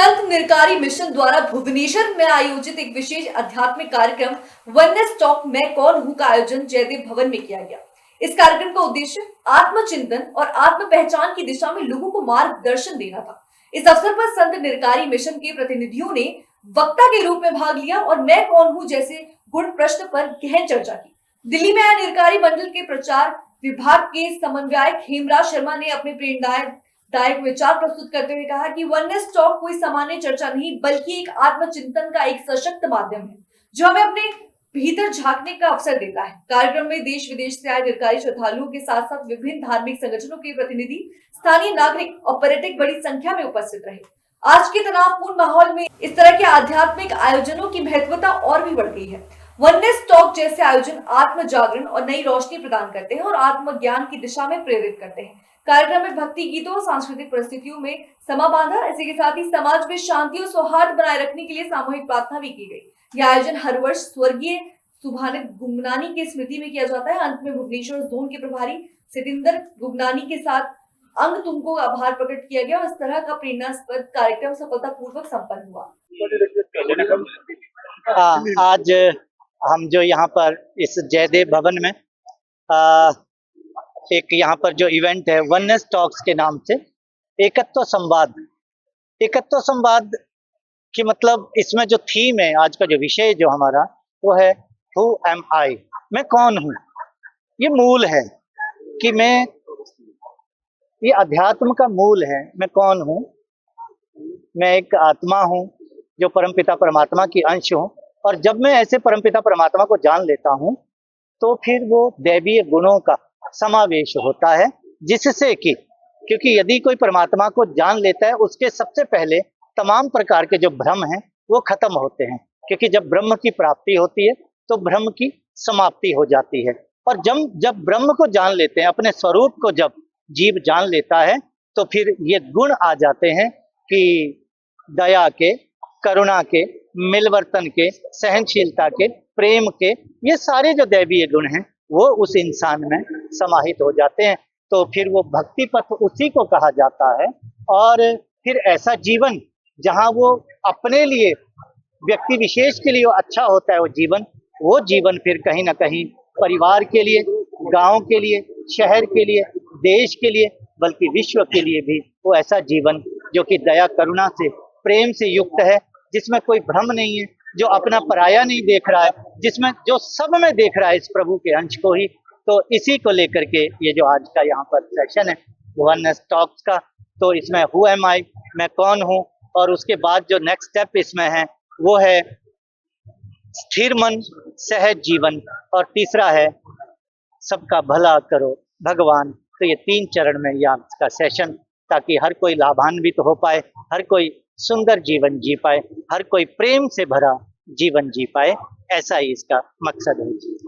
संत निरकारी mission द्वारा भुवनेश्वर में आयोजित एक विशेष आध्यात्मिक कार्यक्रम वननेस टॉक मैं कौन हूं का आयोजन जयदेव भवन में किया गया। इस कार्यक्रम का उद्देश्य आत्मचिंतन और आत्म पहचान की दिशा में लोगों को मार्गदर्शन देना था। इस अवसर पर संत निरकारी मिशन के प्रतिनिधियों ने वक्ता के रूप में भाग लिया और मैं कौन हूं जैसे गुण प्रश्न पर गहन चर्चा की। दिल्ली में आए निरकारी मंडल के प्रचार विभाग के समन्वयक हेमराज शर्मा ने अपने प्रेरणादायक विचार प्रस्तुत करते हुए कहा कि वननेस टॉक कोई सामान्य चर्चा नहीं बल्कि एक आत्मचिंतन का एक सशक्त माध्यम है जो हमें अपने भीतर झांकने का अवसर देता है। कार्यक्रम में देश विदेश से आए निरकारी श्रद्धालुओं के साथ साथ विभिन्न धार्मिक संगठनों के प्रतिनिधि, स्थानीय नागरिक और पर्यटक बड़ी संख्या में उपस्थित रहे। आज के तनावपूर्ण माहौल में इस तरह के आध्यात्मिक आयोजनों की महत्वता और भी बढ़ गई है। वननेस टॉक जैसे आयोजन आत्म जागरण और नई रोशनी प्रदान करते हैं और आत्मज्ञान की दिशा में प्रेरित करते हैं। कार्यक्रम में भक्ति गीतों और सांस्कृतिक परिस्थितियों में समा बांधा। इसी के साथ ही समाज में शांति और सौहार्द बनाए रखने के लिए सामूहिक प्रार्थना भी की गई। यह आयोजन हर वर्ष स्वर्गीय सुभानित गुंगनानी की स्मृति में किया जाता है। अंत में भुवनेश्वर जोन के प्रभारी सितिंदर गुंगनानी के साथ अंग तुमको आभार प्रकट किया गया और इस तरह का प्रेरणास्पद कार्यक्रम सफलतापूर्वक संपन्न हुआ। आज हम जो यहाँ पर इस जयदेव भवन में एक यहाँ पर जो इवेंट है वननेस टॉक्स के नाम से एकत्व संवाद की मतलब इसमें जो थीम है, आज का जो विषय जो हमारा वो है हु एम आई, मैं कौन हूँ। ये मूल है कि ये अध्यात्म का मूल है। मैं कौन हूँ? मैं एक आत्मा हूँ जो परमपिता परमात्मा की अंश हूँ और जब मैं ऐसे परमपिता परमात्मा को जान लेता हूँ तो फिर वो दैवीय गुणों का समावेश होता है, जिससे कि क्योंकि यदि कोई परमात्मा को जान लेता है उसके सबसे पहले तमाम प्रकार के जो भ्रम हैं वो खत्म होते हैं, क्योंकि जब ब्रह्म की प्राप्ति होती है तो ब्रह्म की समाप्ति हो जाती है। और जब ब्रह्म को जान लेते हैं, अपने स्वरूप को जब जीव जान लेता है तो फिर ये गुण आ जाते हैं कि दया के, करुणा के, मिलवर्तन के, सहनशीलता के, प्रेम के, ये सारे जो दैवीय गुण हैं वो उस इंसान में समाहित हो जाते हैं। तो फिर वो भक्ति पथ उसी को कहा जाता है। और फिर ऐसा जीवन जहाँ वो अपने लिए, व्यक्ति विशेष के लिए वो अच्छा होता है, वो जीवन फिर कहीं ना कहीं परिवार के लिए, गांव के लिए, शहर के लिए, देश के लिए, बल्कि विश्व के लिए भी वो ऐसा जीवन जो कि दया, करुणा से, प्रेम से युक्त है, जिसमें कोई भ्रम नहीं है, जो अपना पराया नहीं देख रहा है, जिसमें जो सब में देख रहा है इस प्रभु के अंश को ही। तो इसी को लेकर के ये जो आज का यहाँ पर सेशन है वननेस टॉक्स का, तो इसमें हु एम आई, मैं कौन हूँ, और उसके बाद जो नेक्स्ट स्टेप इसमें है वो है स्थिर मन सहज जीवन, और तीसरा है सबका भला करो भगवान। तो ये 3 चरण में यह का सेशन, ताकि हर कोई लाभान्वित हो पाए, हर कोई सुंदर जीवन जी पाए, हर कोई प्रेम से भरा जीवन जी पाए, ऐसा ही इसका मकसद है।